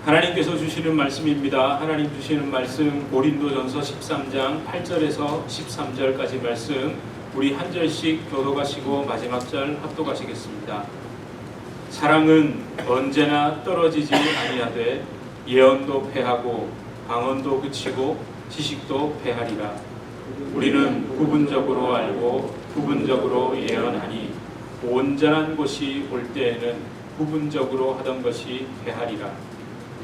하나님께서 주시는 말씀입니다. 하나님 주시는 말씀 고린도전서 13장 8절에서 13절까지 말씀 우리 한 절씩 교독하시고 마지막 절 합독하시겠습니다. 사랑은 언제나 떨어지지 아니하되 예언도 패하고 방언도 그치고 지식도 패하리라. 우리는 부분적으로 알고 부분적으로 예언하니 온전한 것이 올 때에는 부분적으로 하던 것이 패하리라.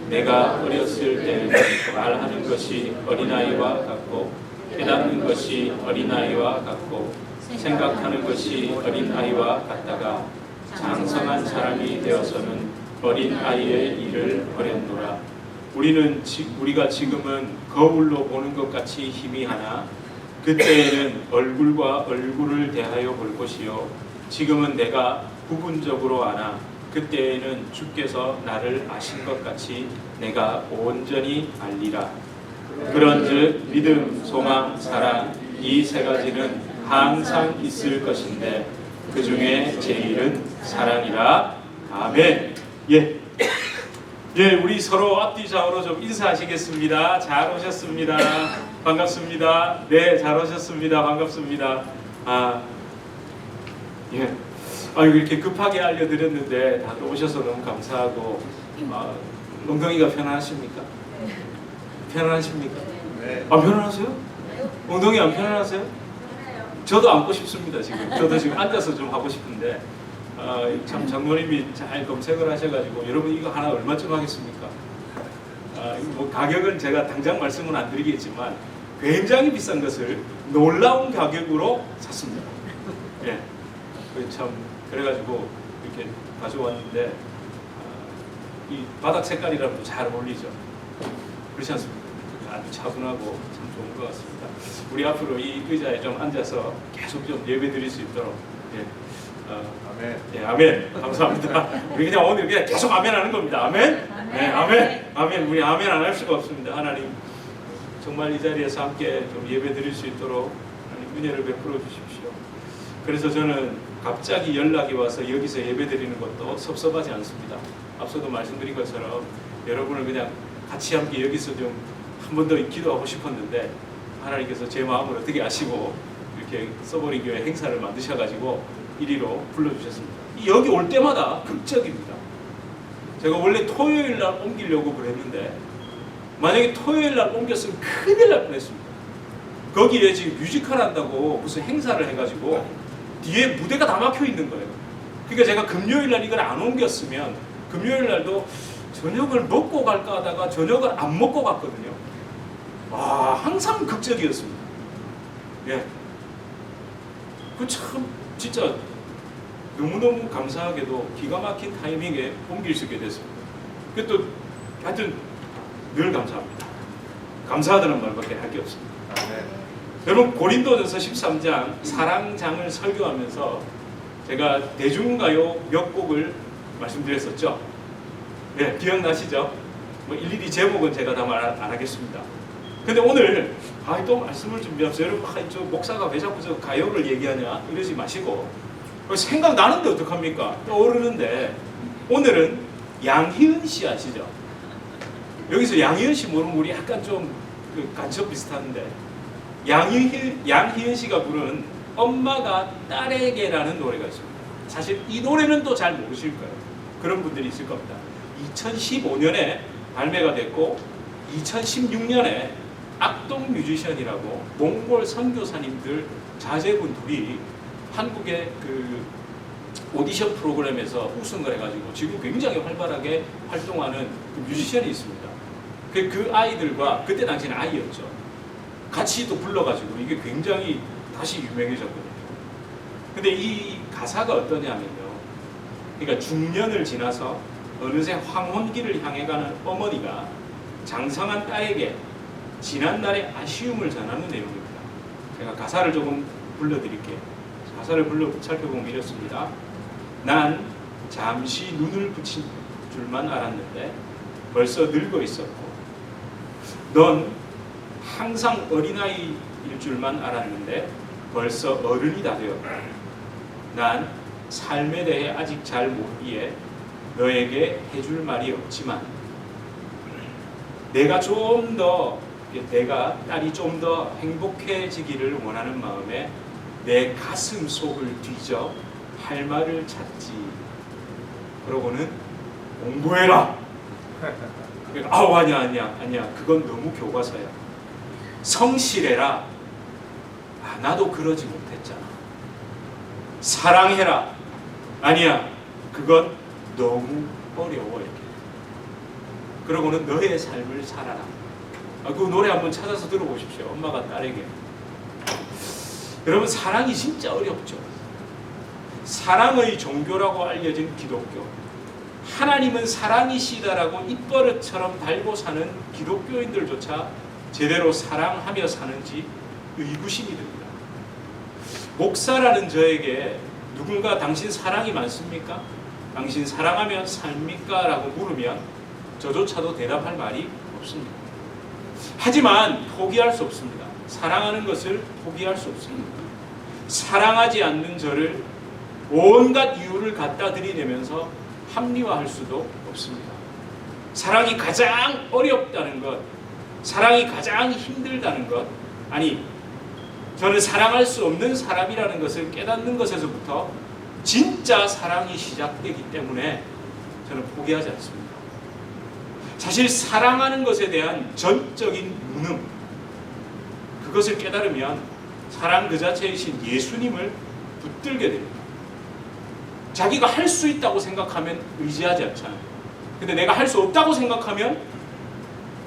내가 어렸을 때는 말하는 것이 어린아이와 같고 깨닫는 것이 어린아이와 같고 생각하는 것이 어린아이와 같다가 장성한 사람이 되어서는 어린아이의 일을 버렸노라. 우리가 지금은 거울로 보는 것 같이 희미하나 그때에는 얼굴과 얼굴을 대하여 볼 것이요 지금은 내가 부분적으로 아나 그때에는 주께서 나를 아신 것 같이 내가 온전히 알리라. 그런즉 믿음, 소망, 사랑 이 세 가지는 항상 있을 것인데 그 중에 제일은 사랑이라. 아멘. 예, 우리 서로 앞뒤좌우로 좀 인사하시겠습니다. 잘 오셨습니다. 반갑습니다. 네, 잘 오셨습니다. 반갑습니다. 이렇게 급하게 알려드렸는데 다들 오셔서 너무 감사하고 엉덩이가 편안하십니까? 편안하십니까? 네. 편안하세요? 엉덩이 안 편안하세요? 저도 앉고 싶습니다. 저도 지금 앉아서 좀 하고 싶은데 참 장모님이 잘 검색을 하셔가지고 여러분 이거 하나 얼마쯤 하겠습니까? 뭐 가격은 제가 당장 말씀은 안 드리겠지만 굉장히 비싼 것을 놀라운 가격으로 샀습니다. 예, 참 그래가지고 이렇게 가져왔는데 이 바닥 색깔이랑 잘 어울리죠. 그렇지 않습니까? 아주 차분하고 참 좋은 것 같습니다. 우리 앞으로 이 의자에 좀 앉아서 계속 좀 예배 드릴 수 있도록. 아멘. 예, 아멘. 감사합니다. 우리 그냥 오늘 그냥 계속 아멘 하는 겁니다. 아멘. 네, 아멘. 아멘. 우리 아멘 안 할 수가 없습니다. 하나님 정말 이 자리에서 함께 좀 예배 드릴 수 있도록 하나님 은혜를 베풀어 주십시오. 그래서 저는 갑자기 연락이 와서 여기서 예배 드리는 것도 섭섭하지 않습니다. 앞서도 말씀드린 것처럼 여러분을 그냥 같이 함께 여기서 좀 한 번 더 기도하고 싶었는데 하나님께서 제 마음을 어떻게 아시고 이렇게 써버린 교회 행사를 만드셔가지고 이리로 불러주셨습니다. 여기 올 때마다 극적입니다. 제가 원래 토요일 날 옮기려고 그랬는데 만약에 토요일 날 옮겼으면 큰일 날 뻔했습니다. 거기에 지금 뮤지컬 한다고 무슨 행사를 해가지고 뒤에 무대가 다 막혀 있는 거예요. 그러니까 제가 금요일 날 이걸 안 옮겼으면 금요일 날도 저녁을 먹고 갈까 하다가 저녁을 안 먹고 갔거든요. 항상 극적이었습니다. 예. 그 참 진짜 너무너무 감사하게도 기가 막힌 타이밍에 옮길 수 있게 됐습니다. 또 하여튼 늘 감사합니다. 감사하다는 말밖에 할 게 없습니다. 여러분 고린도전서 13장 사랑장을 설교하면서 제가 대중가요 몇 곡을 말씀드렸었죠. 네, 기억나시죠? 뭐 일일이 제목은 제가 다 말 안 하겠습니다. 근데 오늘 또 말씀을 준비하면서 여러분 저 목사가 왜 자꾸 저 가요를 얘기하냐 이러지 마시고 생각나는데 어떡합니까? 떠오르는데 오늘은 양희은 씨 아시죠? 여기서 양희은 씨 모르는 우리 약간 좀 간첩 비슷한데 양희은 씨가 부른 엄마가 딸에게라는 노래가 있습니다. 사실 이 노래는 또 잘 모르실 거예요. 그런 분들이 있을 겁니다. 2015년에 발매가 됐고 2016년에 악동 뮤지션이라고 몽골 선교사님들 자제분 둘이 한국의 그 오디션 프로그램에서 우승을 해가지고 지금 굉장히 활발하게 활동하는 그 뮤지션이 있습니다. 그 아이들과 그때 당시에는 아이였죠. 같이 또 불러가지고 이게 굉장히 다시 유명해졌거든요. 근데 이 가사가 어떠냐면요. 그러니까 중년을 지나서 어느새 황혼기를 향해 가는 어머니가 장성한 딸에게 지난날의 아쉬움을 전하는 내용입니다. 제가 가사를 조금 불러드릴게요. 가사를 살펴보면 이렇습니다. 난 잠시 눈을 붙인 줄만 알았는데 벌써 늙어 있었고 넌 항상 어린아이일 줄만 알았는데 벌써 어른이 다 되었다. 난 삶에 대해 아직 잘 모르기에 너에게 해줄 말이 없지만 내가 딸이 좀 더 행복해지기를 원하는 마음에 내 가슴 속을 뒤져 할 말을 찾지. 그러고는 공부해라. 그러니까 아니야. 그건 너무 교과서야. 성실해라. 나도 그러지 못했잖아. 사랑해라. 아니야. 그건 너무 어려워. 이렇게. 그러고는 너의 삶을 살아라. 그 노래 한번 찾아서 들어보십시오. 엄마가 딸에게. 여러분, 사랑이 진짜 어렵죠. 사랑의 종교라고 알려진 기독교. 하나님은 사랑이시다라고 입버릇처럼 달고 사는 기독교인들조차 제대로 사랑하며 사는지 의구심이 듭니다. 목사라는 저에게 누군가 당신 사랑이 많습니까? 당신 사랑하며 삽니까? 라고 물으면 저조차도 대답할 말이 없습니다. 하지만 포기할 수 없습니다. 사랑하는 것을 포기할 수 없습니다. 사랑하지 않는 저를 온갖 이유를 갖다 들이대면서 합리화할 수도 없습니다. 사랑이 가장 어렵다는 것, 사랑이 가장 힘들다는 것, 아니 저는 사랑할 수 없는 사람이라는 것을 깨닫는 것에서부터 진짜 사랑이 시작되기 때문에 저는 포기하지 않습니다. 사실 사랑하는 것에 대한 전적인 무능, 그것을 깨달으면 사랑 그 자체이신 예수님을 붙들게 됩니다. 자기가 할 수 있다고 생각하면 의지하지 않잖아요. 근데 내가 할 수 없다고 생각하면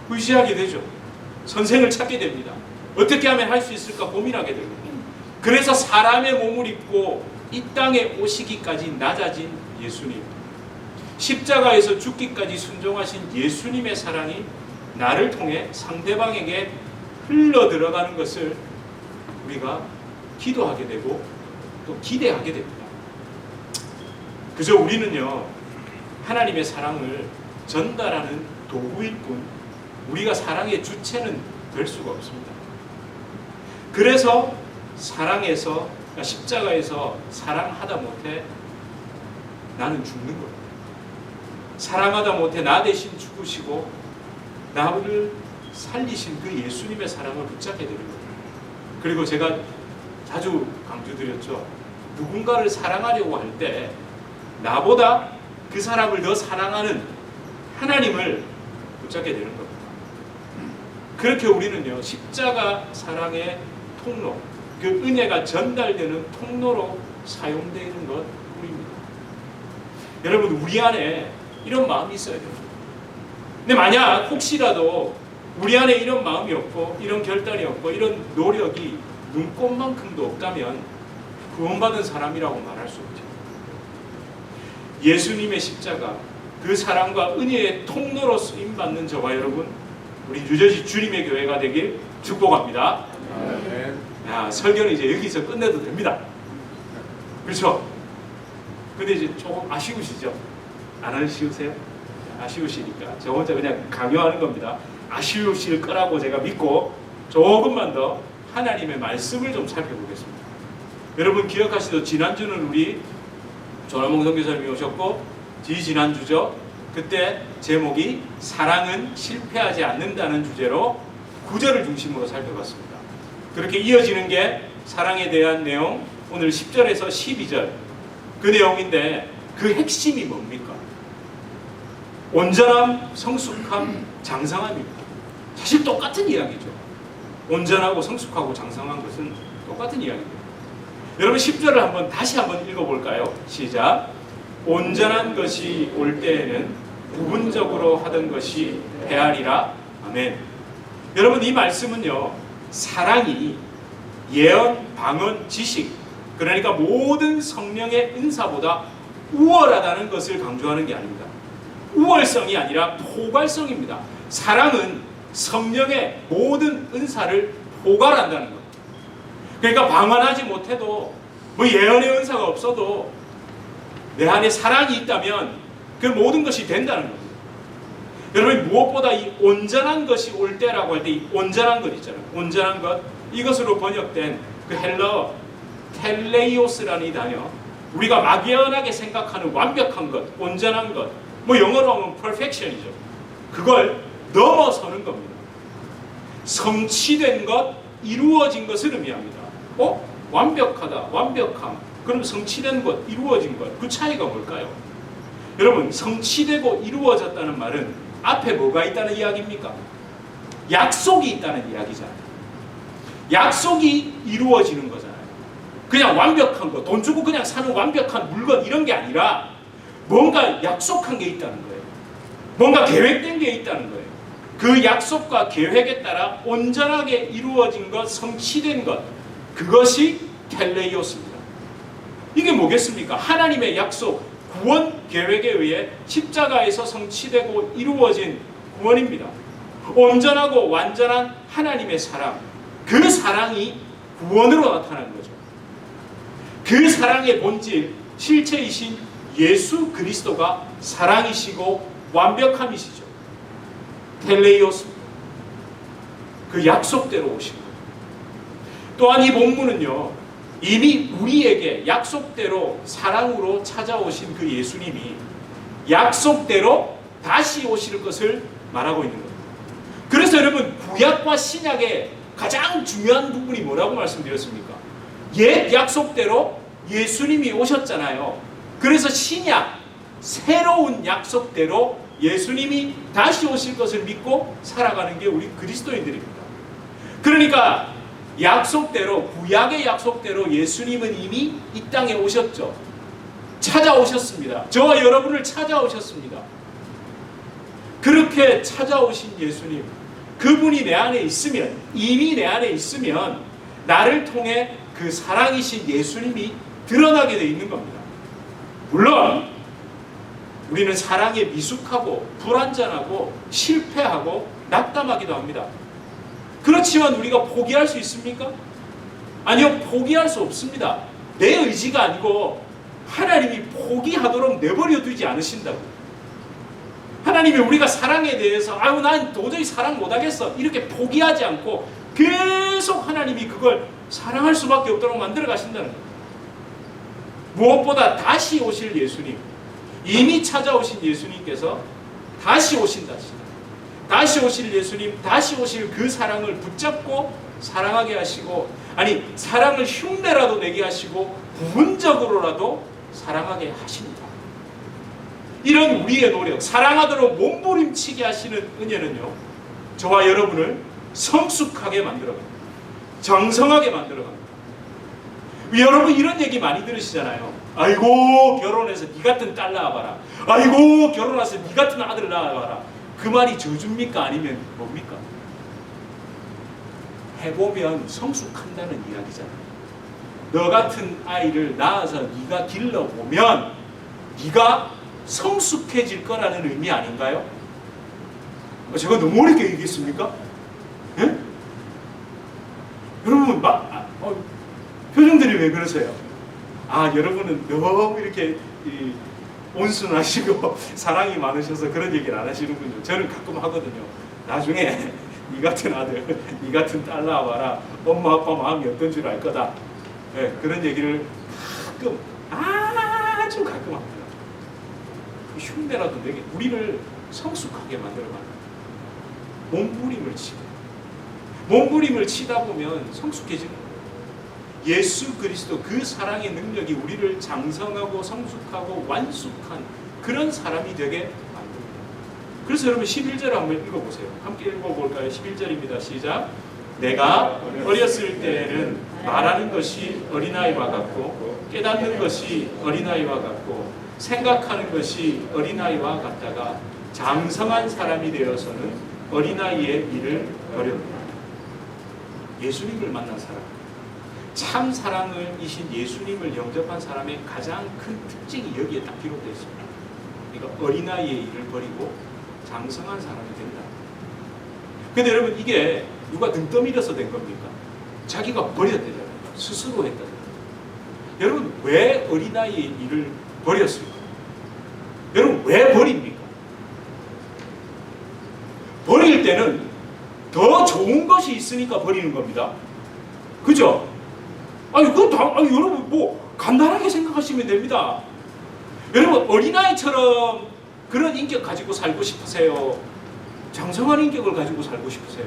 의지하게 되죠. 선생을 찾게 됩니다. 어떻게 하면 할 수 있을까 고민하게 됩니다. 그래서 사람의 몸을 입고 이 땅에 오시기까지 낮아진 예수님, 십자가에서 죽기까지 순종하신 예수님의 사랑이 나를 통해 상대방에게 흘러 들어가는 것을 우리가 기도하게 되고 또 기대하게 됩니다. 그저 우리는요, 하나님의 사랑을 전달하는 도구일 뿐 우리가 사랑의 주체는 될 수가 없습니다. 그래서 사랑에서, 십자가에서 사랑하다 못해 나는 죽는 겁니다. 사랑하다 못해 나 대신 죽으시고 나를 살리신 그 예수님의 사랑을 붙잡게 되는 겁니다. 그리고 제가 자주 강조드렸죠. 누군가를 사랑하려고 할 때 나보다 그 사람을 더 사랑하는 하나님을 붙잡게 되는 겁니다. 그렇게 우리는요, 십자가 사랑의 통로, 그 은혜가 전달되는 통로로 사용되는 것 우리입니다. 여러분, 우리 안에 이런 마음이 있어야 됩니다. 근데 만약 혹시라도 우리 안에 이런 마음이 없고 이런 결단이 없고 이런 노력이 눈꽃만큼도 없다면 구원받은 사람이라고 말할 수 없죠. 예수님의 십자가, 그 사랑과 은혜의 통로로 쓰임받는 저와 여러분, 우리 뉴저지 주님의 교회가 되길 축복합니다. 설교는 이제 여기서 끝내도 됩니다. 그렇죠? 근데 이제 조금 아쉬우시죠? 안 아쉬우세요? 아쉬우시니까 저 혼자 그냥 강요하는 겁니다. 아쉬우실 거라고 제가 믿고 조금만 더 하나님의 말씀을 좀 살펴보겠습니다. 여러분 기억하시죠? 지난주는 우리 조남홍 선교사님이 오셨고 지난주죠. 그때 제목이 사랑은 실패하지 않는다는 주제로 9절을 중심으로 살펴봤습니다. 그렇게 이어지는 게 사랑에 대한 내용, 오늘 10절에서 12절 그 내용인데 그 핵심이 뭡니까? 온전함, 성숙함, 장성함입니다. 사실 똑같은 이야기죠. 온전하고 성숙하고 장성한 것은 똑같은 이야기입니다. 여러분 10절을 다시 한번 읽어볼까요? 시작. 온전한 것이 올 때에는 부분적으로 하던 것이 헤아리라. 아멘. 여러분 이 말씀은요, 사랑이 예언, 방언, 지식, 그러니까 모든 성령의 은사보다 우월하다는 것을 강조하는 게 아닙니다. 우월성이 아니라 포괄성입니다. 사랑은 성령의 모든 은사를 포괄한다는 것. 그러니까 방언하지 못해도 뭐 예언의 은사가 없어도 내 안에 사랑이 있다면 그 모든 것이 된다는 겁니다. 여러분 무엇보다 이 온전한 것이 올 때라고 할 때 이 온전한 것 있잖아요. 온전한 것, 이것으로 번역된 그 헬러 텔레이오스라는 이 단어, 우리가 막연하게 생각하는 완벽한 것, 온전한 것, 뭐 영어로 하면 perfection이죠. 그걸 넘어서는 겁니다. 성취된 것, 이루어진 것을 의미합니다. 완벽하다, 완벽함. 그럼 성취된 것, 이루어진 것, 그 차이가 뭘까요? 여러분, 성취되고 이루어졌다는 말은 앞에 뭐가 있다는 이야기입니까? 약속이 있다는 이야기잖아요. 약속이 이루어지는 거잖아요. 그냥 완벽한 거, 돈 주고 그냥 사는 완벽한 물건 이런 게 아니라 뭔가 약속한 게 있다는 거예요. 뭔가 계획된 게 있다는 거예요. 그 약속과 계획에 따라 온전하게 이루어진 것, 성취된 것, 그것이 텔레이오스입니다. 이게 뭐겠습니까? 하나님의 약속, 구원 계획에 의해 십자가에서 성취되고 이루어진 구원입니다. 온전하고 완전한 하나님의 사랑, 그 사랑이 구원으로 나타나는 거죠. 그 사랑의 본질, 실체이신 예수 그리스도가 사랑이시고 완벽함이시죠. 텔레이오스입니다. 그 약속대로 오신 거예요. 또한 이 본문은요, 이미 우리에게 약속대로 사랑으로 찾아오신 그 예수님이 약속대로 다시 오실 것을 말하고 있는 겁니다. 그래서 여러분, 구약과 신약의 가장 중요한 부분이 뭐라고 말씀드렸습니까? 옛 약속대로 예수님이 오셨잖아요. 그래서 신약, 새로운 약속대로 예수님이 다시 오실 것을 믿고 살아가는 게 우리 그리스도인들입니다. 그러니까 약속대로, 구약의 약속대로 예수님은 이미 이 땅에 오셨죠. 찾아오셨습니다. 저와 여러분을 찾아오셨습니다. 그렇게 찾아오신 예수님, 그분이 내 안에 있으면, 이미 내 안에 있으면 나를 통해 그 사랑이신 예수님이 드러나게 되어 있는 겁니다. 물론 우리는 사랑에 미숙하고 불완전하고 실패하고 낙담하기도 합니다. 그렇지만 우리가 포기할 수 있습니까? 아니요, 포기할 수 없습니다. 내 의지가 아니고 하나님이 포기하도록 내버려 두지 않으신다고. 하나님이 우리가 사랑에 대해서 난 도저히 사랑 못하겠어 이렇게 포기하지 않고 계속 하나님이 그걸 사랑할 수밖에 없도록 만들어 가신다는 거예요. 무엇보다 다시 오실 예수님, 이미 찾아오신 예수님께서 다시 오신다. 다시 오실 예수님, 다시 오실 그 사랑을 붙잡고 사랑하게 하시고, 아니 사랑을 흉내라도 내게 하시고 부분적으로라도 사랑하게 하십니다. 이런 우리의 노력, 사랑하도록 몸부림치게 하시는 은혜는요, 저와 여러분을 성숙하게 만들어갑니다. 정성하게 만들어갑니다. 여러분 이런 얘기 많이 들으시잖아요. 아이고 결혼해서 니 같은 딸 낳아봐라. 아이고 결혼해서 니 같은 아들 낳아봐라. 그 말이 저주입니까? 아니면 뭡니까? 해보면 성숙한다는 이야기잖아요. 너 같은 아이를 낳아서 네가 길러보면 네가 성숙해질 거라는 의미 아닌가요? 제가 너무 어렵게 얘기했습니까? 예? 여러분 표정들이 왜 그러세요? 여러분은 너무 이렇게 온순하시고 사랑이 많으셔서 그런 얘기를 안 하시는군요. 저는 가끔 하거든요. 나중에 니 같은 아들, 니 같은 딸 낳아봐라. 엄마 아빠 마음이 어떤 줄 알 거다. 네, 그런 얘기를 가끔, 아주 가끔 합니다. 흉내라도 내게 우리를 성숙하게 만들어가는 몸부림을 치고, 몸부림을 치다 보면 성숙해지는 거예요. 예수 그리스도 그 사랑의 능력이 우리를 장성하고 성숙하고 완숙한 그런 사람이 되게 만듭니다. 그래서 여러분 11절을 한번 읽어보세요. 함께 읽어볼까요? 11절입니다. 시작. 내가 어렸을 때에는 말하는 것이 어린아이와 같고 깨닫는 것이 어린아이와 같고 생각하는 것이 어린아이와 같다가 장성한 사람이 되어서는 어린아이의 일을 버렸다. 예수님을 만난 사람, 참 사랑을 이신 예수님을 영접한 사람의 가장 큰 특징이 여기에 딱 기록되어 있습니다. 그러니까 어린아이의 일을 버리고 장성한 사람이 된다. 근데 여러분 이게 누가 등 떠밀어서 된 겁니까? 자기가 버렸대잖아요. 스스로 했다잖아요. 여러분 왜 어린아이의 일을 버렸을까? 여러분 왜 버립니까? 버릴 때는 더 좋은 것이 있으니까 버리는 겁니다. 그죠? 여러분 간단하게 생각하시면 됩니다. 여러분 어린아이처럼 그런 인격 가지고 살고 싶으세요? 장성한 인격을 가지고 살고 싶으세요?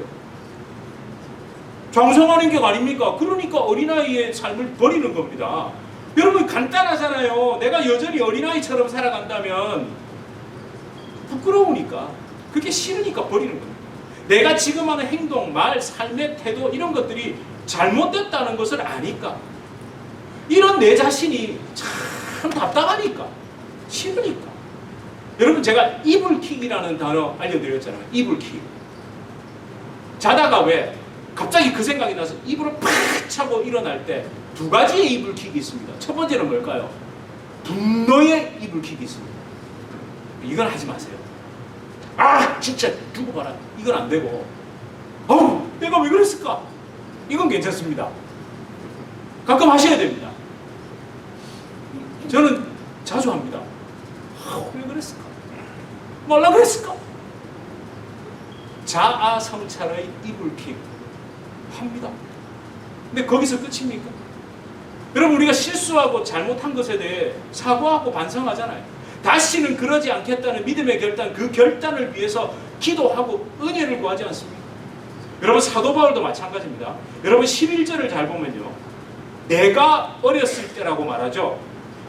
장성한 인격 아닙니까? 그러니까 어린아이의 삶을 버리는 겁니다. 여러분 간단하잖아요. 내가 여전히 어린아이처럼 살아간다면 부끄러우니까, 그게 싫으니까 버리는 겁니다. 내가 지금 하는 행동, 말, 삶의 태도 이런 것들이 잘못됐다는 것을 아니까, 이런 내 자신이 참 답답하니까, 싫으니까. 여러분 제가 이불킥이라는 단어 알려드렸잖아요. 이불킥. 자다가 왜 갑자기 그 생각이 나서 이불을 팍 차고 일어날 때 두 가지의 이불킥이 있습니다. 첫 번째는 뭘까요? 분노의 이불킥이 있습니다. 이건 하지 마세요. 아 진짜 두고 봐라. 이건 안 되고, 어우 내가 왜 그랬을까? 이건 괜찮습니다. 가끔 하셔야 됩니다. 저는 자주 합니다. 왜 그랬을까? 말라 그랬을까? 자아 성찰의 이불킥 합니다. 근데 거기서 끝입니까? 여러분 우리가 실수하고 잘못한 것에 대해 사과하고 반성하잖아요. 다시는 그러지 않겠다는 믿음의 결단, 그 결단을 위해서 기도하고 은혜를 구하지 않습니까? 여러분 사도 바울도 마찬가지입니다. 여러분 11절을 잘 보면요, 내가 어렸을 때라고 말하죠.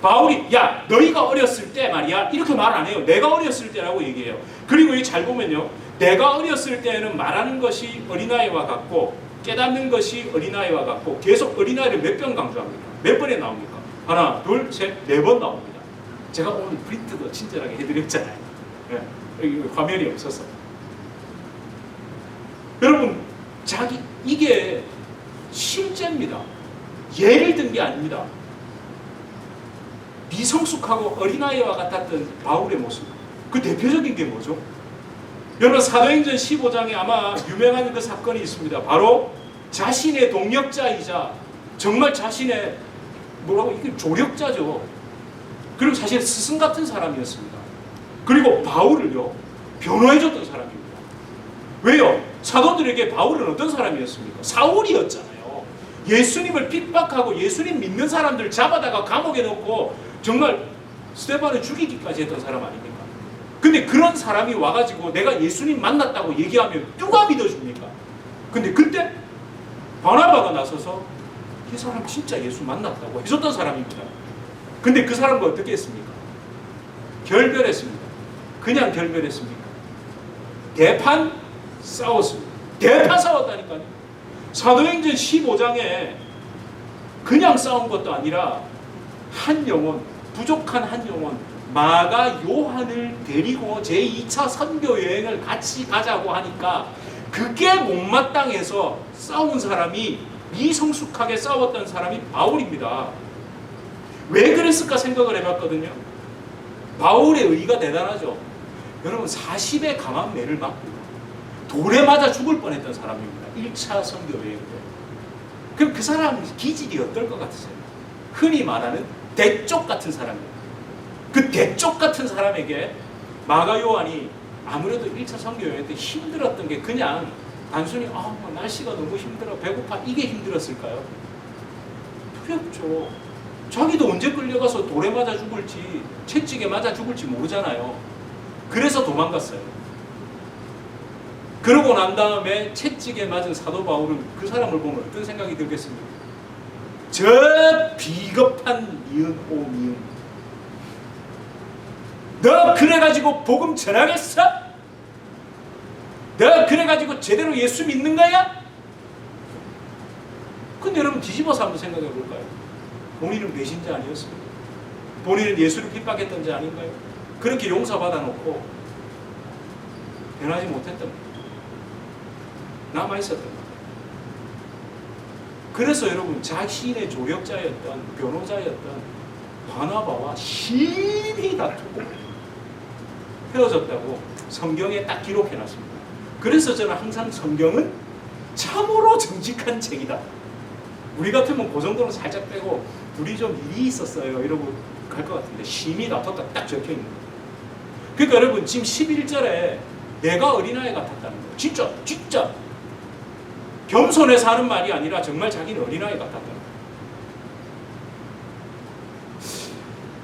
바울이 야 너희가 어렸을 때 말이야 이렇게 말 안 해요. 내가 어렸을 때라고 얘기해요. 그리고 이 잘 보면요, 내가 어렸을 때는 말하는 것이 어린아이와 같고 깨닫는 것이 어린아이와 같고, 계속 어린아이를 몇 번 강조합니까? 몇 번에 나옵니까? 하나, 둘, 셋, 네 번 나옵니다. 제가 오늘 프린트도 친절하게 해드렸잖아요. 네, 여기 화면이 없어서. 여러분 이게 실제입니다. 예를 든 게 아닙니다. 미성숙하고 어린아이와 같았던 바울의 모습, 그 대표적인 게 뭐죠? 여러분 사도행전 15장에 아마 유명한 그 사건이 있습니다. 바로 자신의 동력자이자 정말 자신의 이게 조력자죠. 그리고 사실 스승 같은 사람이었습니다. 그리고 바울을요 변호해줬던 사람입니다. 왜요? 사도들에게 바울은 어떤 사람이었습니까? 사울이었잖아요. 예수님을 핍박하고 예수님 믿는 사람들 잡아다가 감옥에 넣고 정말 스데반을 죽이기까지 했던 사람 아닙니까? 근데 그런 사람이 와가지고 내가 예수님 만났다고 얘기하면 누가 믿어줍니까? 근데 그때 바나바가 나서서 이 사람 진짜 예수 만났다고 해줬던 사람입니다. 근데 그 사람과 어떻게 했습니까? 결별했습니다. 그냥 결별했습니까? 대판 싸웠습니다. 대판 싸웠다니까요. 사도행전 15장에 그냥 싸운 것도 아니라 한 영혼, 부족한 한 영혼, 마가 요한을 데리고 제2차 선교 여행을 같이 가자고 하니까 그게 못마땅해서 싸운 사람이, 미성숙하게 싸웠던 사람이 바울입니다. 왜 그랬을까 생각을 해봤거든요. 바울의 의의가 대단하죠. 여러분 40의 강한 매를 맞고 돌에 맞아 죽을 뻔했던 사람입니다. 1차 선교 여행 때. 그럼 그 사람 기질이 어떨 것 같으세요? 흔히 말하는 대쪽 같은 사람입니다. 그 대쪽 같은 사람에게 마가 요한이 아무래도 1차 선교 여행 때 힘들었던 게 그냥 단순히 날씨가 너무 힘들어, 배고파, 이게 힘들었을까요? 두렵죠. 자기도 언제 끌려가서 돌에 맞아 죽을지, 채찍에 맞아 죽을지 모르잖아요. 그래서 도망갔어요. 그러고 난 다음에 채찍에 맞은 사도 바울은 그 사람을 보면 어떤 생각이 들겠습니까? 저 비겁한 미은 오 미은, 너 그래가지고 복음 전하겠어? 너 그래가지고 제대로 예수 믿는 거야? 근데 여러분 뒤집어서 한번 생각해 볼까요? 본인은 배신자 아니었습니까? 본인은 예수를 핍박했던 자 아닌가요? 그렇게 용서받아 놓고 변하지 못했던 거예요. 남아있었던 거예요. 그래서 여러분 자신의 조력자였던, 변호자였던 바나바와 심히 다투고 헤어졌다고 성경에 딱 기록해놨습니다. 그래서 저는 항상 성경은 참으로 정직한 책이다. 우리 같으면 그 정도는 살짝 빼고 둘이 좀 일이 있었어요 이러고 갈 것 같은데 심히 다퉜다 딱 적혀있는 거예요. 그러니까 여러분 지금 11절에 내가 어린아이 같았다는 거예요. 진짜 겸손해서 하는 말이 아니라 정말 자기는 어린아이 같았다는 거예요.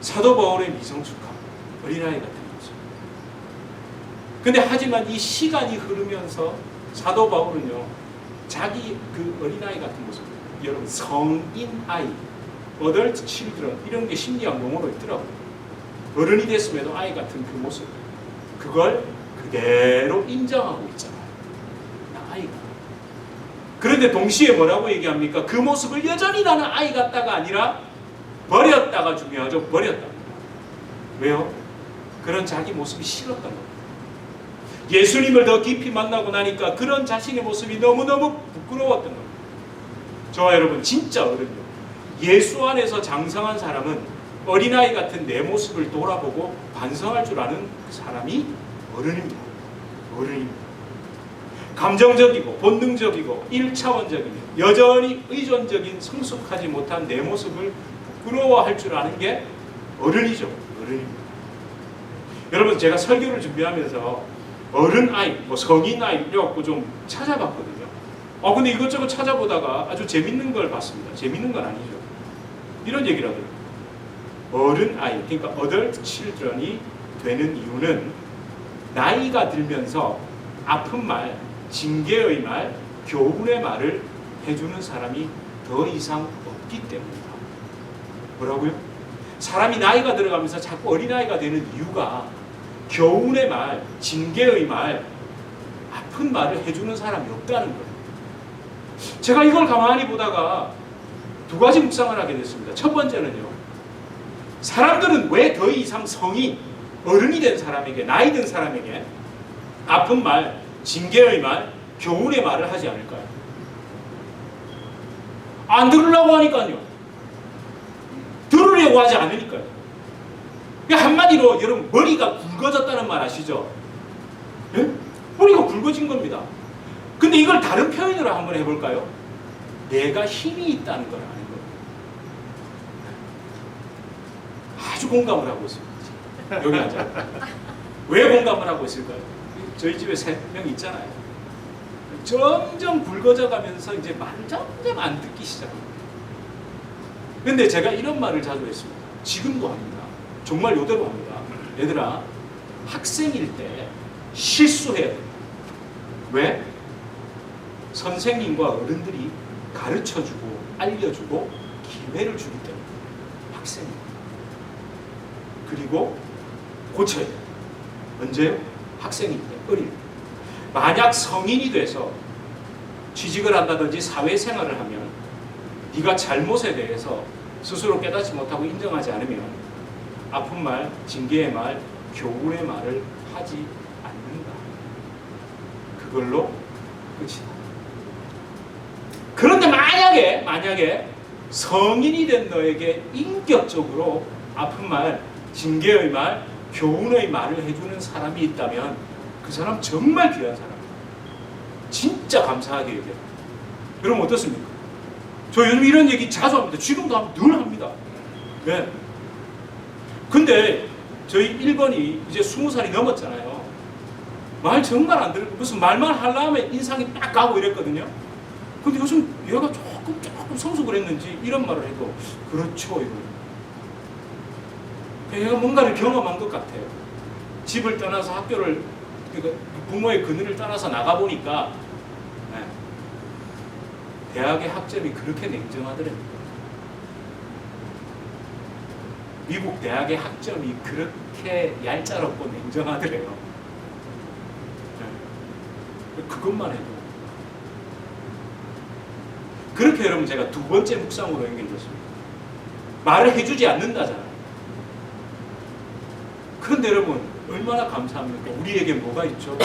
사도 바울의 미성숙함, 어린아이 같은 모습. 근데 하지만 이 시간이 흐르면서 사도 바울은요, 자기 그 어린아이 같은 모습, 여러분 성인 아이, adult children 이런 게 심리학 용어로 있더라고요. 어른이 됐음에도 아이 같은 그 모습, 그걸 그대로 인정하고 있잖아요. 나 아이가. 그런데 동시에 뭐라고 얘기합니까? 그 모습을 여전히 나는 아이 같다가 아니라 버렸다가 중요하죠. 버렸다. 왜요? 그런 자기 모습이 싫었던 겁니다. 예수님을 더 깊이 만나고 나니까 그런 자신의 모습이 너무너무 부끄러웠던 겁니다. 저와 여러분, 진짜 어른요, 예수 안에서 장성한 사람은 어린아이 같은 내 모습을 돌아보고 반성할 줄 아는 사람이 어른입니다. 어른입니다. 감정적이고 본능적이고 1차원적이며 여전히 의존적인 성숙하지 못한 내 모습을 부끄러워할 줄 아는 게 어른이죠. 어른입니다. 여러분, 제가 설교를 준비하면서 어른아이, 뭐 성인아이 이래갖고 좀 찾아봤거든요. 근데 이것저것 찾아보다가 아주 재밌는 걸 봤습니다. 재밌는 건 아니죠. 이런 얘기를 하더라고요. 어른아이, 그러니까 adult children이 되는 이유는 나이가 들면서 아픈 말, 징계의 말, 교훈의 말을 해주는 사람이 더 이상 없기 때문이다. 뭐라고요? 사람이 나이가 들어가면서 자꾸 어린아이가 되는 이유가 교훈의 말, 징계의 말, 아픈 말을 해주는 사람이 없다는 거예요. 제가 이걸 가만히 보다가 두 가지 묵상을 하게 됐습니다. 첫 번째는요, 사람들은 왜 더 이상 성인, 어른이 된 사람에게, 나이 든 사람에게 아픈 말, 징계의 말, 교훈의 말을 하지 않을까요? 안 들으려고 하니까요. 들으려고 하지 않으니까요. 한마디로 여러분, 머리가 굵어졌다는 말 아시죠? 예? 머리가 굵어진 겁니다. 근데 이걸 다른 표현으로 한번 해볼까요? 내가 힘이 있다는 걸 아는 겁니다. 아주 공감을 하고 있습니다. 여기 앉아. 왜 공감을 하고 있을까요? 저희 집에 3명 있잖아요. 점점 굵어져 가면서 이제 말을 점점 안 듣기 시작합니다. 근데 제가 이런 말을 자주 했습니다. 지금도 합니다. 정말 이대로 합니다. 얘들아, 학생일 때 실수해야 됩니다. 왜? 선생님과 어른들이 가르쳐주고 알려주고 기회를 주기 때문에 학생입니다. 그리고 고쳐야 돼요. 언제요? 학생일 때, 어릴 때. 만약 성인이 돼서 취직을 한다든지 사회생활을 하면 네가 잘못에 대해서 스스로 깨닫지 못하고 인정하지 않으면 아픈 말, 징계의 말, 교훈의 말을 하지 않는다. 그걸로 끝이다. 그런데 만약에 성인이 된 너에게 인격적으로 아픈 말, 징계의 말, 교훈의 말을 해주는 사람이 있다면 그 사람 정말 귀한 사람이에요. 진짜 감사하게 얘기해요. 여러분 어떻습니까? 저 요즘 이런 얘기 자주 합니다. 지금도 늘 합니다. 네. 근데 저희 1번이 이제 20살이 넘었잖아요. 말 정말 안 들고 무슨 말만 하려면 인상이 딱 가고 이랬거든요. 근데 요즘 얘가 조금 성숙을 했는지 이런 말을 해도 그렇죠 이거. 얘가 뭔가를 경험한 것 같아요. 집을 떠나서 학교를, 그러니까 부모의 그늘을 떠나서 나가보니까 네, 대학의 학점이 그렇게 냉정하더랍니다. 미국 대학의 학점이 그렇게 얄짤없고 냉정하더래요. 네. 그것만 해도. 그렇게 여러분 제가 두 번째 묵상으로 연결됐습니다. 말을 해주지 않는다잖아요. 그런데 여러분 얼마나 감사합니까? 우리에게 뭐가 있죠?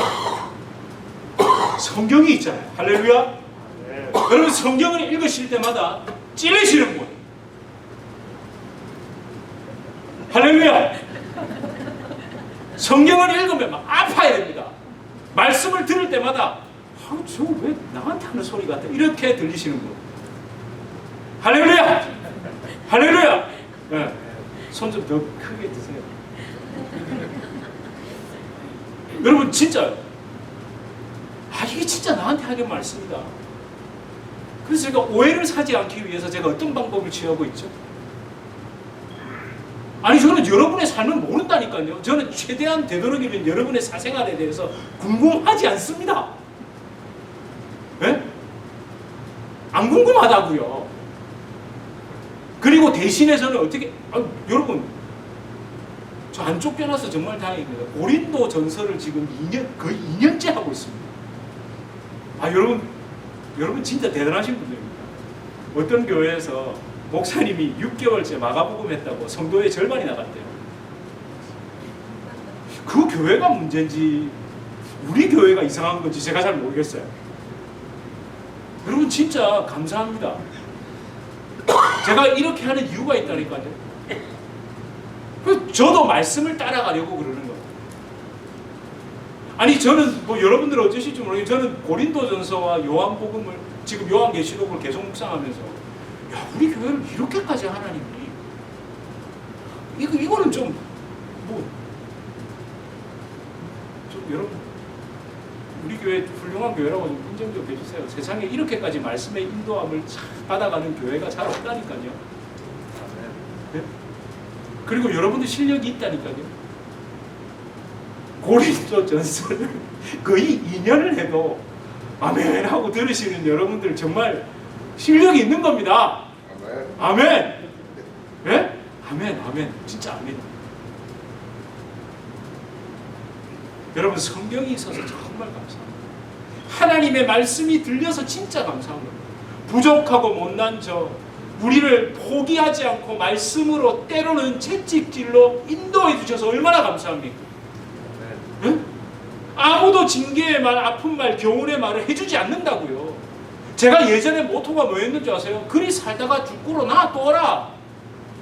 성경이 있잖아요. 할렐루야. 네. 여러분 성경을 읽으실 때마다 찔리시는 분. 할렐루야. 성경을 읽으면 막 아파야 됩니다. 말씀을 들을 때마다 저 왜 나한테 하는 소리 같아? 이렇게 들리시는 분. 할렐루야. 할렐루야. 네. 손 좀 더 크게 드세요. 여러분 진짜 이게 진짜 나한테 하는 말씀이다. 그래서 제가 오해를 사지 않기 위해서 제가 어떤 방법을 취하고 있죠? 아니 저는 여러분의 삶을 모른다니까요. 저는 최대한 되도록이면 여러분의 사생활에 대해서 궁금하지 않습니다. 네? 안 궁금하다고요. 그리고 대신에 저는 어떻게 여러분 저 안 쫓겨나서 정말 다행입니다. 고린도 전서를 지금 거의 2년째 하고 있습니다. 여러분 진짜 대단하신 분들입니다. 어떤 교회에서 목사님이 6개월째 마가복음 했다고 성도의 절반이 나갔대요. 그 교회가 문제인지 우리 교회가 이상한 건지 제가 잘 모르겠어요. 여러분 진짜 감사합니다. 제가 이렇게 하는 이유가 있다니까요. 저도 말씀을 따라가려고 그러는 거예요. 아니 저는 뭐 여러분들 어쩌실지 모르겠지만 저는 고린도전서와 요한복음을 지금 요한계시록을 계속 묵상하면서 야 우리 교회를 이렇게까지 하나님이 이거는 좀 여러분 우리 교회 훌륭한 교회라고 좀 인정 좀 해주세요. 세상에 이렇게까지 말씀의 인도함을 받아가는 교회가 잘 없다니까요. 네? 그리고 여러분들 실력이 있다니까요. 고린도전서를 거의 2년을 해도 아멘 하고 들으시는 여러분들 정말 실력이 있는 겁니다. 아멘. 네? 아멘. 아멘. 진짜 아멘. 여러분 성경이 있어서 정말 감사합니다. 하나님의 말씀이 들려서 진짜 감사한 겁니다. 부족하고 못난 저 우리를 포기하지 않고 말씀으로 때로는 채찍질로 인도해 주셔서 얼마나 감사합니까? 네? 아무도 징계의 말, 아픈 말, 교훈의 말을 해주지 않는다고요. 제가 예전에 모토가 뭐였는지 아세요? 그리 살다가 죽고로 놔둬라.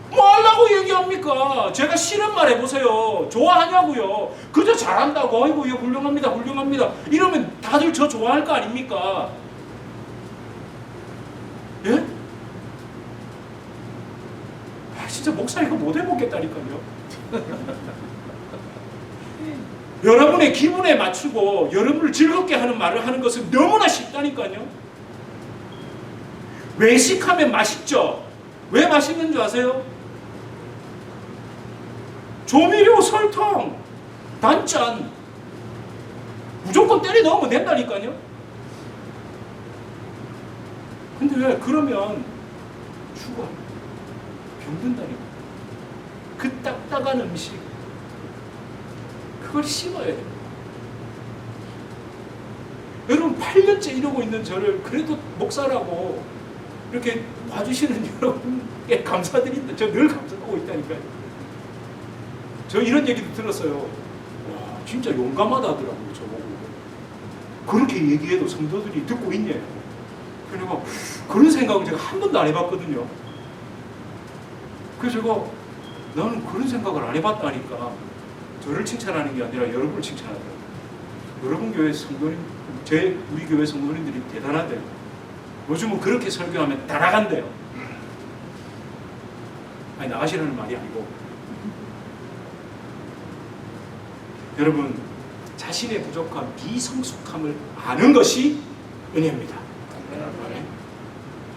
뭐 하려고 얘기합니까? 제가 싫은 말 해보세요. 좋아하냐고요. 그저 잘한다고. 아이고, 예, 훌륭합니다. 훌륭합니다. 이러면 다들 저 좋아할 거 아닙니까? 예? 진짜 목사 이거 못 해보겠다니까요. 여러분의 기분에 맞추고 여러분을 즐겁게 하는 말을 하는 것은 너무나 쉽다니까요. 외식하면 맛있죠? 왜 맛있는 줄 아세요? 조미료, 설탕, 단짠 무조건 때려 넣으면 된다니까요. 근데 왜 그러면 죽어 병든다니까. 그 딱딱한 음식 그걸 씹어야 돼요. 여러분 8년째 이러고 있는 저를 그래도 목사라고 이렇게 봐주시는 여러분께 감사드린다. 저 늘 감사하고 있다니까요. 저 이런 얘기도 들었어요. 와, 진짜 용감하다 하더라고요. 저보고. 그렇게 얘기해도 성도들이 듣고 있네. 그리고 그런 생각을 제가 한 번도 안 해봤거든요. 그래서 제가 나는 그런 생각을 안 해봤다니까 저를 칭찬하는 게 아니라 여러분을 칭찬하더라고요. 여러분 교회 성도님, 우리 교회 성도님들이 대단하대요. 요즘은 그렇게 설교하면 다 나간대요. 아니 나가시라는 말이 아니고 여러분 자신의 부족함, 비성숙함을 아는 것이 은혜입니다.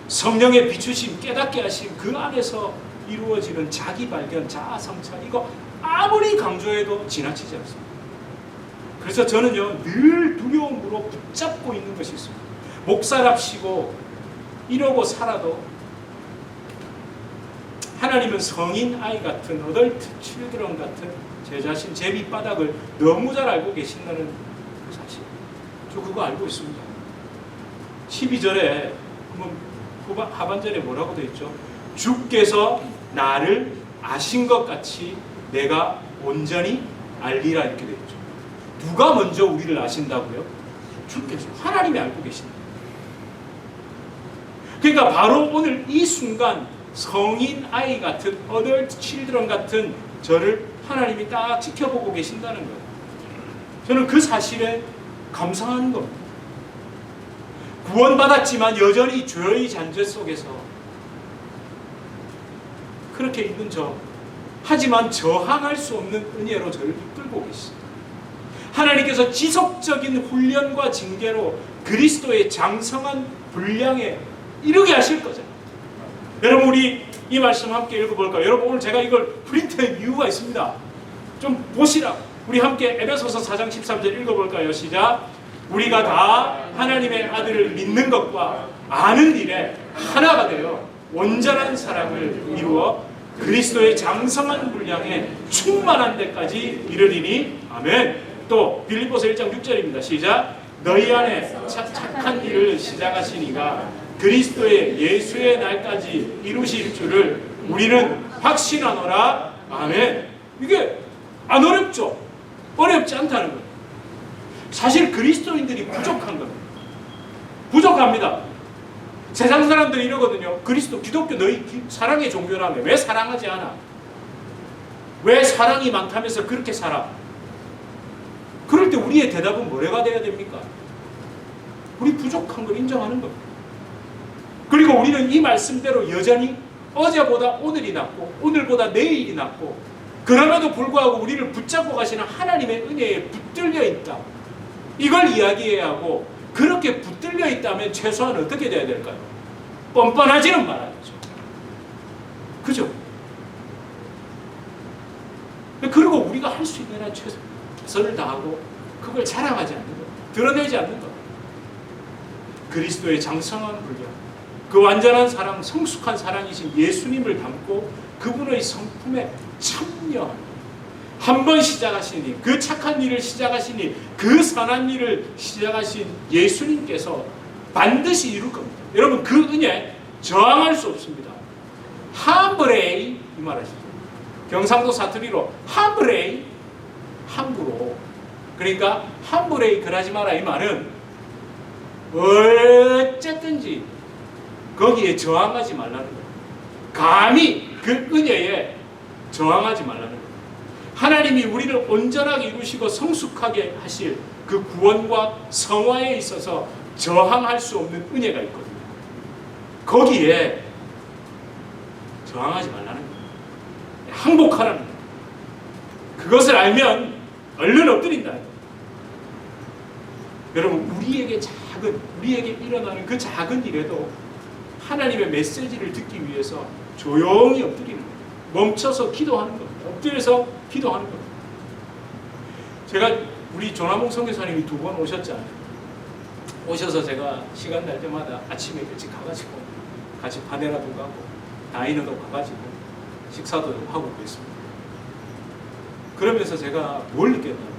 성령의 비추심, 깨닫게 하심 그 안에서 이루어지는 자기 발견, 자아 성찰 이거 아무리 강조해도 지나치지 않습니다. 그래서 저는요 늘 두려움으로 붙잡고 있는 것이 있습니다. 목사랍시고 이러고 살아도 하나님은 성인 아이 같은 어덜트 칠드런 같은 제 자신, 제 밑바닥을 너무 잘 알고 계신다는 그 사실. 저 그거 알고 있습니다. 12절에 하반절에 뭐라고 되어 있죠? 주께서 나를 아신 것 같이 내가 온전히 알리라 이렇게 되어 있죠. 누가 먼저 우리를 아신다고요? 주께서. 하나님이 알고 계신다. 그러니까 바로 오늘 이 순간 성인 아이 같은 어덜트 칠드런 같은 저를 하나님이 딱 지켜보고 계신다는 거예요. 저는 그 사실에 감사하는 겁니다. 구원받았지만 여전히 죄의 잔재 속에서 그렇게 있는 저, 하지만 저항할 수 없는 은혜로 저를 이끌고 계십니다. 하나님께서 지속적인 훈련과 징계로 그리스도의 장성한 분량에 이르게 하실 거잖아요. 여러분 우리 이 말씀 함께 읽어볼까요? 여러분 오늘 제가 이걸 프린트한 이유가 있습니다. 좀 보시라. 우리 함께 에베소서 4장 13절 읽어볼까요? 시작. 우리가 다 하나님의 아들을 믿는 것과 아는 일에 하나가 되어 온전한 사랑을 이루어 그리스도의 장성한 분량에 충만한 데까지 이르리니 아멘. 또 빌립보서 1장 6절입니다. 시작. 너희 안에 착한 일을 시작하시니가 그리스도의 예수의 날까지 이루실 줄을 우리는 확신하노라. 아멘. 이게 안 어렵죠? 어렵지 않다는 거예요. 사실 그리스도인들이 부족한 겁니다. 부족합니다. 세상 사람들이 이러거든요. 그리스도, 기독교 너희 사랑의 종교라며 왜 사랑하지 않아? 왜 사랑이 많다면서 그렇게 살아? 그럴 때 우리의 대답은 뭐래가 돼야 됩니까? 우리 부족한 걸 인정하는 겁니다. 그리고 우리는 이 말씀대로 여전히 어제보다 오늘이 낫고 오늘보다 내일이 낫고 그럼에도 불구하고 우리를 붙잡고 가시는 하나님의 은혜에 붙들려 있다. 이걸 이야기해야 하고 그렇게 붙들려 있다면 최소한 어떻게 돼야 될까요? 뻔뻔하지는 말아야죠. 그죠? 그리고 우리가 할 수 있는 한 최선을 다하고 그걸 자랑하지 않는 것, 드러내지 않는 것. 그리스도의 장성한 분량, 그 완전한 사랑, 성숙한 사랑이신 예수님을 담고 그분의 성품에 참여하는 한 번 시작하시니 그 착한 일을 시작하시니 그 선한 일을 시작하신 예수님께서 반드시 이룰 겁니다. 여러분 그 은혜 저항할 수 없습니다. 함브레이 이 말하시죠. 경상도 사투리로 함브레이 함부로. 그러니까 함브레이 그러지 마라 이 말은 어쨌든지 거기에 저항하지 말라는 거예요. 감히 그 은혜에 저항하지 말라는 거예요. 하나님이 우리를 온전하게 이루시고 성숙하게 하실 그 구원과 성화에 있어서 저항할 수 없는 은혜가 있거든요. 거기에 저항하지 말라는 거예요. 항복하라는 거예요. 그것을 알면 얼른 엎드린다. 여러분 우리에게 일어나는 그 작은 일에도 하나님의 메시지를 듣기 위해서 조용히 엎드리는 거예요. 멈춰서 기도하는 겁니다. 엎드려서 기도하는 겁니다. 제가 우리 조남홍 선교사님이 2번 오셨잖아요. 오셔서 제가 시간 날 때마다 아침에 일찍 가가지고 같이 파네라도 가고 다이너도 가가지고 식사도 하고 그랬습니다. 그러면서 제가 뭘 느꼈냐면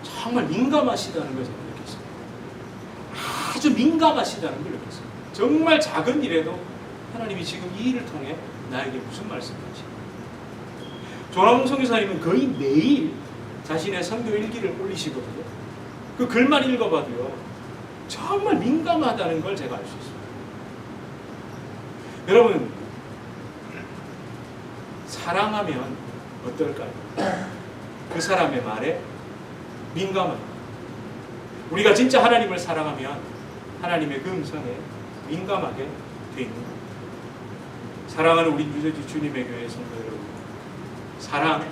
정말 민감하시다는 것을 느꼈어요. 아주 민감하시다는 걸 느꼈어요. 정말 작은 일에도 하나님이 지금 이 일을 통해 나에게 무슨 말씀을 하시는지. 조남홍 선교사님은 거의 매일 자신의 선교 일기를 올리시거든요. 그 글만 읽어봐도요 정말 민감하다는 걸 제가 알 수 있습니다. 여러분 사랑하면 어떨까요? 그 사람의 말에 민감한. 우리가 진짜 하나님을 사랑하면 하나님의 그 음성에 민감하게 돼 있는 거예요. 사랑하는 우리 뉴저지 주님의 교회 성도 여러분, 사랑,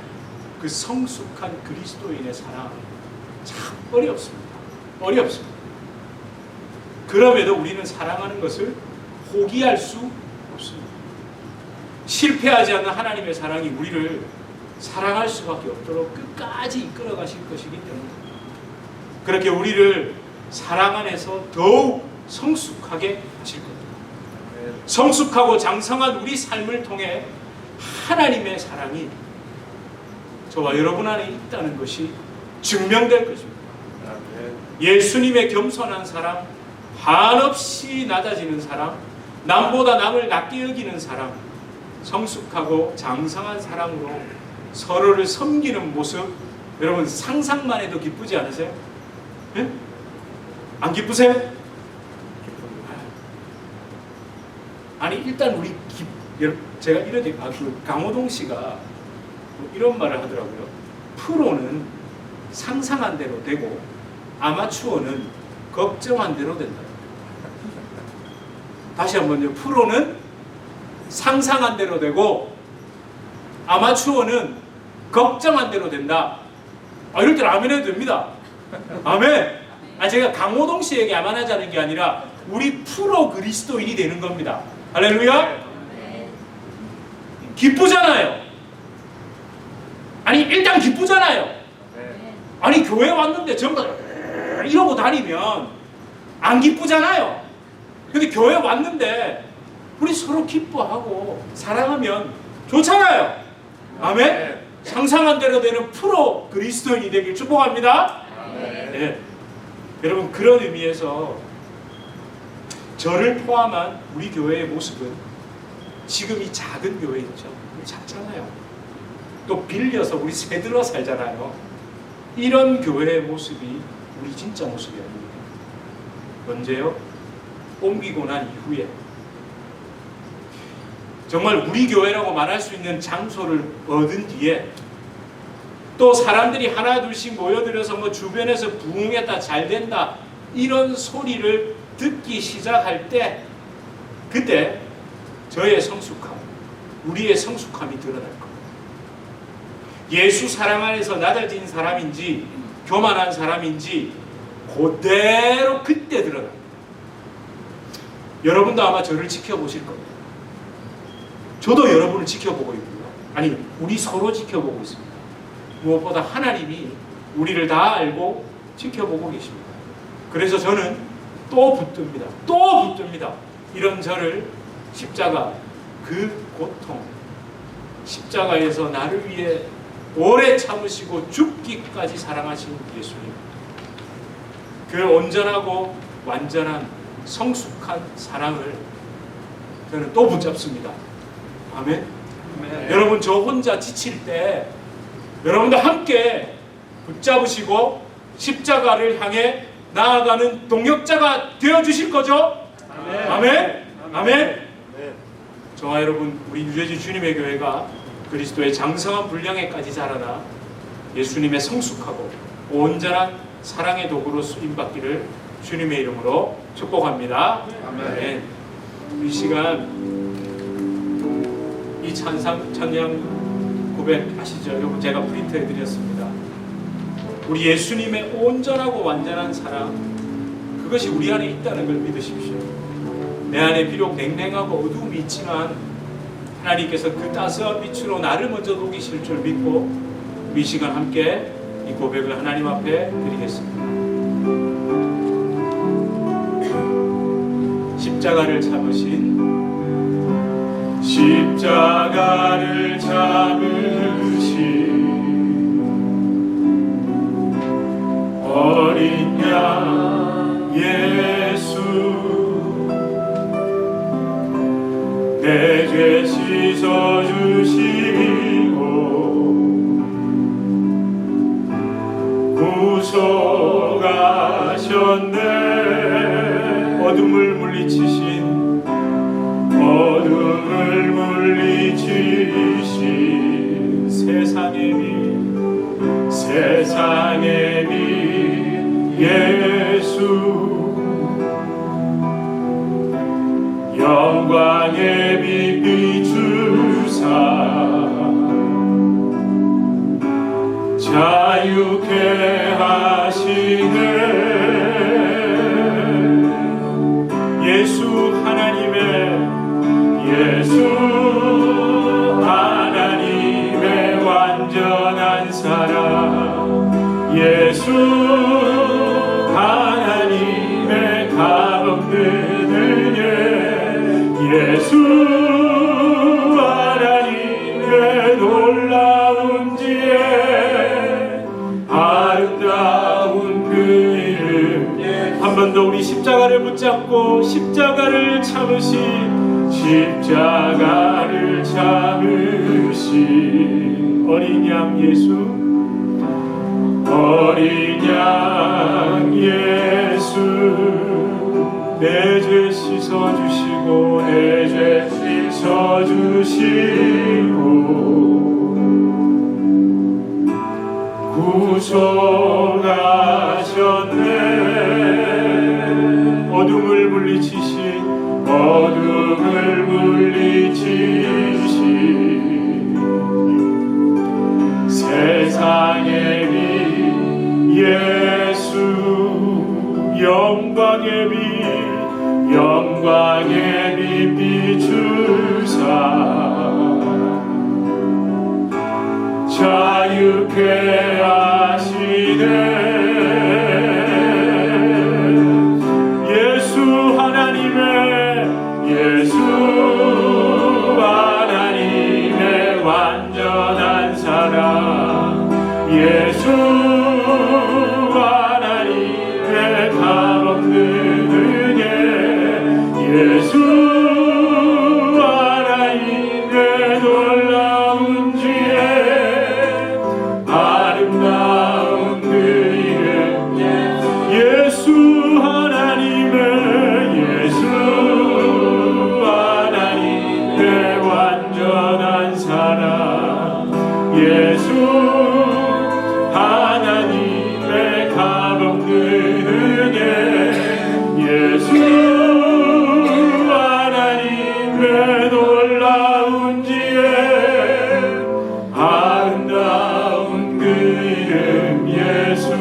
그 성숙한 그리스도인의 사랑 참 어렵습니다. 어렵습니다. 그럼에도 우리는 사랑하는 것을 포기할 수 없습니다. 실패하지 않는 하나님의 사랑이 우리를 사랑할 수밖에 없도록 끝까지 이끌어 가실 것이기 때문에 그렇게 우리를 사랑 안에서 더욱 성숙하게 하실 겁니다. 성숙하고 장성한 우리 삶을 통해 하나님의 사랑이 저와 여러분 안에 있다는 것이 증명될 것입니다. 예수님의 겸손한 사랑, 한없이 낮아지는 사랑, 남보다 남을 낮게 여기는 사랑, 성숙하고 장성한 사랑으로 서로를 섬기는 모습, 여러분 상상만 해도 기쁘지 않으세요? 네? 안 기쁘세요? 아니 일단 우리 제가 이런 강호동 씨가 이런 말을 하더라고요. 프로는 상상한 대로 되고 아마추어는 걱정한 대로 된다. 다시 한번요. 프로는 상상한 대로 되고 아마추어는 걱정한 대로 된다. 이럴 때는 아멘 해도 됩니다. 아멘. 제가 강호동 씨에게 아멘하자는 게 아니라 우리 프로 그리스도인이 되는 겁니다. 할렐루야. 기쁘잖아요. 아니 일단 기쁘잖아요. 아니 교회 왔는데 전부 이러고 다니면 안 기쁘잖아요. 근데 교회 왔는데 우리 서로 기뻐하고 사랑하면 좋잖아요. 아멘. 상상한 대로 되는 프로 그리스도인이 되길 축복합니다. 네. 여러분 그런 의미에서 저를 포함한 우리 교회의 모습은 지금 이 작은 교회 있죠. 작잖아요. 또 빌려서 우리 새들어 살잖아요. 이런 교회의 모습이 우리 진짜 모습이 아닙니다. 언제요? 옮기고 난 이후에 정말 우리 교회라고 말할 수 있는 장소를 얻은 뒤에 또 사람들이 하나 둘씩 모여들어서 뭐 주변에서 부흥했다 잘 된다 이런 소리를 듣기 시작할 때 그때 저의 성숙함, 우리의 성숙함이 드러날 겁니다. 예수 사랑 안에서 낮아진 사람인지 교만한 사람인지 그대로 그때 드러납니다. 여러분도 아마 저를 지켜보실 겁니다. 저도 여러분을 지켜보고 있고요. 아니 우리 서로 지켜보고 있습니다. 무엇보다 하나님이 우리를 다 알고 지켜보고 계십니다. 그래서 저는 또 붙듭니다. 또 붙듭니다. 이런 저를 십자가 그 고통 십자가에서 나를 위해 오래 참으시고 죽기까지 사랑하신 예수님 그 온전하고 완전한 성숙한 사랑을 저는 또 붙잡습니다. 아멘. 여러분 저 혼자 지칠 때 여러분도 함께 붙잡으시고 십자가를 향해 나아가는 동역자가 되어주실 거죠? 아멘. 아멘. 저와 여러분 우리 뉴저지 주님의 교회가 그리스도의 장성한 분량에까지 자라나 예수님의 성숙하고 온전한 사랑의 도구로 쓰임받기를 주님의 이름으로 축복합니다. 아멘. 이 시간 이 찬양 고백 아시죠? 여러분 제가 프린트해 드렸습니다. 우리 예수님의 온전하고 완전한 사랑 그것이 우리 안에 있다는 걸 믿으십시오. 내 안에 비록 냉랭하고 어두움이 있지만 하나님께서 그 따스한 빛으로 나를 먼저 녹이실 줄 믿고 이 시간 함께 이 고백을 하나님 앞에 드리겠습니다. 십자가를 잡으신 어린 양 예수 내 죄 씻어주시고 구속하셨네 어둠을 물리치신 세상의 빛 예수 영광의 빛 비추사 자유케 하시네 예수 하나님의 완전한 사랑 예수 하나님의 값없는 은혜 예수 하나님의 놀라운 지혜 아름다운 그 이름 한 번 더 우리 십자가를 붙잡고 십자가를 참으신 어린 양 예수 내 죄 씻어주시고 구속하셨네 어둠을 물리치신 세상의 빛 예수 영광의 빛 비추사 자유케 하시네. 예수 하나님의 완전한 사랑, 예수 하나님의 값없는 은혜, 예수 하나님의 놀라운 지혜, 아름다운 그 이름, 예수 하나님의 완전한 사랑, 예수 하나님의 값없는 은혜, 예수 하나님의 놀라운 지혜, 아름다운 그 이름 예수.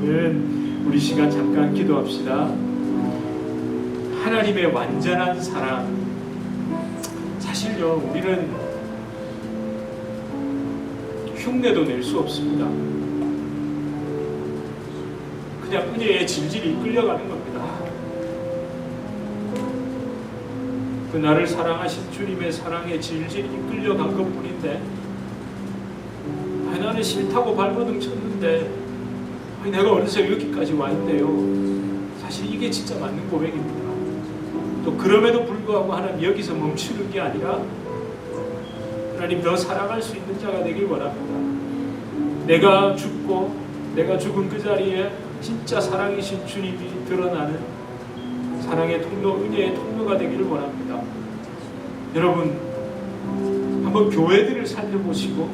아멘. 우리 시간 잠깐 기도합시다. 하나님의 완전한 사랑, 사실요 우리는 흉내도 낼 수 없습니다. 그냥 은혜에 질질 이끌려가는 겁니다. 그 나를 사랑하신 주님의 사랑에 질질 이끌려간 것뿐인데, 나는 싫다고 발버둥 쳤는데 내가 어느새 여기까지 와 있네요. 사실 이게 진짜 맞는 고백입니다. 또 그럼에도 불구하고 하나님 여기서 멈추는 게 아니라 하나님 더 사랑할 수 있는 자가 되길 원합니다. 내가 죽고 내가 죽은 그 자리에 진짜 사랑이신 주님이 드러나는 사랑의 통로, 은혜의 통로가 되기를 원합니다. 여러분 한번 교회들을 살펴보시고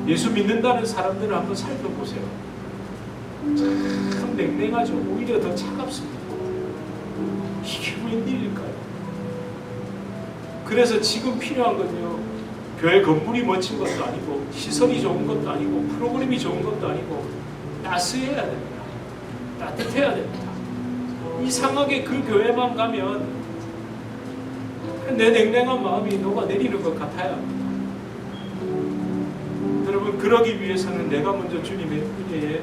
예수 믿는다는 사람들을 한번 살펴보세요. 참 냉랭하죠. 오히려 더 차갑습니다. 이게 웬일일까요? 그래서 지금 필요한 건요, 교회 건물이 멋진 것도 아니고 시설이 좋은 것도 아니고 프로그램이 좋은 것도 아니고 따스해야 됩니다. 따뜻해야 됩니다. 이상하게 그 교회만 가면 내 냉랭한 마음이 녹아내리는 것 같아야 합니다. 여러분 그러기 위해서는 내가 먼저 주님의 은혜에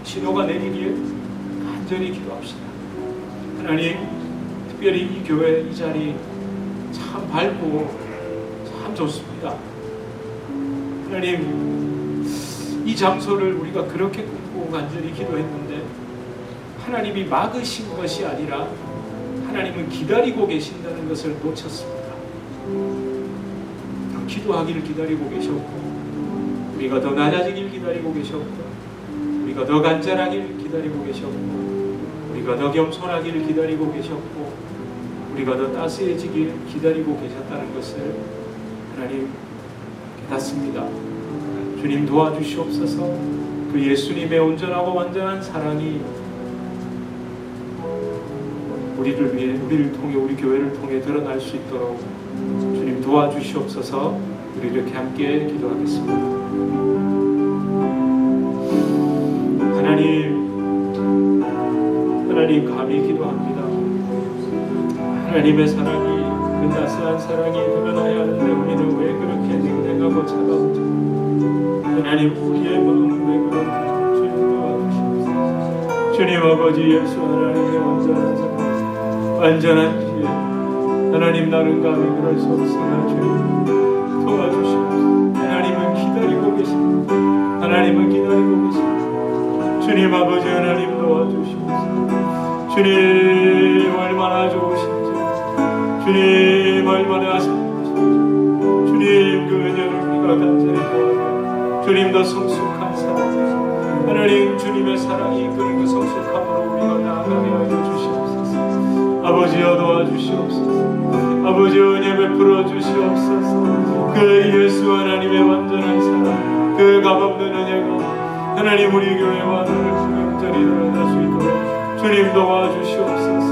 신호가 내리기에 간절히 기도합시다. 하나님, 특별히 이 교회 이 자리 참 밝고 참 좋습니다. 하나님, 이 장소를 우리가 그렇게 꿈꾸고 간절히 기도했는데 하나님이 막으신 것이 아니라 하나님은 기다리고 계신다는 것을 놓쳤습니다. 더 기도하기를 기다리고 계셨고, 우리가 더 낮아지길 기다리고 계셨고, 우리가 더 간절하길 기다리고 계셨고, 우리가 더 겸손하기를 기다리고 계셨고, 우리가 더 따스해지길 기다리고 계셨다는 것을 하나님 깨닫습니다. 주님 도와주시옵소서. 그 예수님의 온전하고 완전한 사랑이 우리를 위해, 우리를 통해, 우리 교회를 통해 드러날 수 있도록 주님 도와주시옵소서. 우리 이렇게 함께 기도하겠습니다. 하나님 감히 기도합니다. 하나님의 사랑이, 그 따스한 사랑이 드러나야 하는데 우리는 왜 그렇게 냉랭하고 차가운지, 하나님 우리의 마음은 왜 그런지 주님 도와주시옵소서. 주님 아버지 예수 하나님의 완전한 사랑, 완전한 지혜, 하나님 나는 감히 그럴 수 없으나 주님 도와주시옵소서. 하나님은 기다리고 계십니다. 하나님은 기다리고 계십니다. 주님 아버지 하나님 도와주시옵소서. 주님 얼마나 좋으신지, 주님 얼마나 사랑하신지, 주님 그 은혜를 우리가 간절히 구하며 주님 더 성숙한 사랑, 하나님 주님의 사랑이 이끄는 그 성숙함으로 우리가 나아가게 하여 주시옵소서. 아버지여 도와주시옵소서. 아버지여 은혜 베풀어 주시옵소서. 그 예수 하나님의 완전한 사랑, 그 값없는 은혜가 하나님 우리 교회와 너를 간절히 드러날 수 있도록 주님 도와주시옵소서.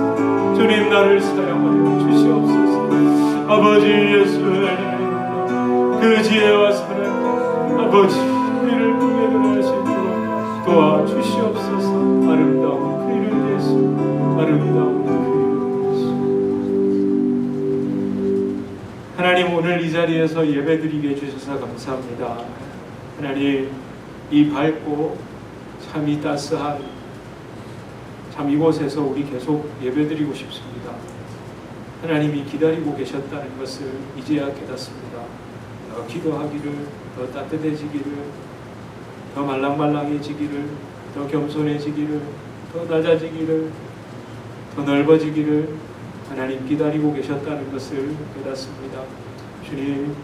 주님 나를 사용하여 주시옵소서. 아버지 예수 하나님 그 지혜와 사랑, 아버지 우리를 통해 드러날 수 있도록 도와주시옵소서. 아름다운 그 이름 예수, 아름다운 그 이름 예수. 하나님, 오늘 이 자리에서 예배드리게 해주셔서 감사합니다. 하나님, 이 밝고 참이 따스한 참 이곳에서 우리 계속 예배드리고 싶습니다. 하나님이 기다리고 계셨다는 것을 이제야 깨닫습니다. 더 기도하기를, 더 따뜻해지기를, 더 말랑말랑해지기를, 더 겸손해지기를, 더 낮아지기를, 더 넓어지기를 하나님 기다리고 계셨다는 것을 깨닫습니다. 주님,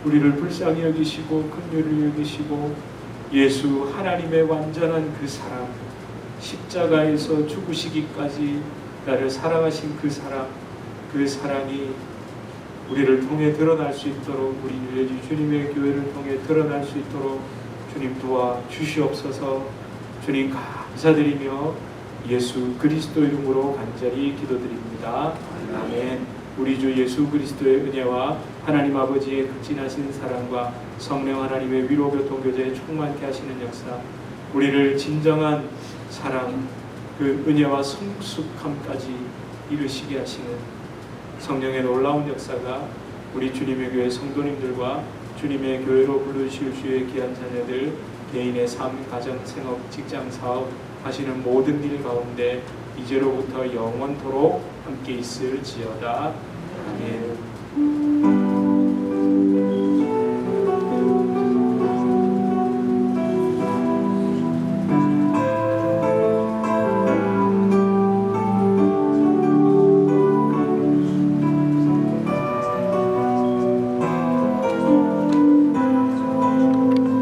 우리를 불쌍히 여기시고 긍휼히 여기시고 예수 하나님의 완전한 그 사랑, 십자가에서 죽으시기까지 나를 사랑하신 그 사랑, 그 사랑이 우리를 통해 드러날 수 있도록, 우리 주님의 교회를 통해 드러날 수 있도록 주님 도와 주시옵소서. 주님 감사드리며 예수 그리스도 이름으로 간절히 기도드립니다. 아멘. 우리 주 예수 그리스도의 은혜와 하나님 아버지의 극진하신 사랑과 성령 하나님의 위로 교통 교제에 충만케 하시는 역사, 우리를 진정한 사랑, 그 은혜와 성숙함까지 이루시게 하시는 성령의 놀라운 역사가 우리 주님의 교회 성도님들과 주님의 교회로 부르실 주의 귀한 자녀들, 개인의 삶, 가정, 생업, 직장, 사업 하시는 모든 일 가운데 이제로부터 영원토록 함께 있을지어다. 아멘.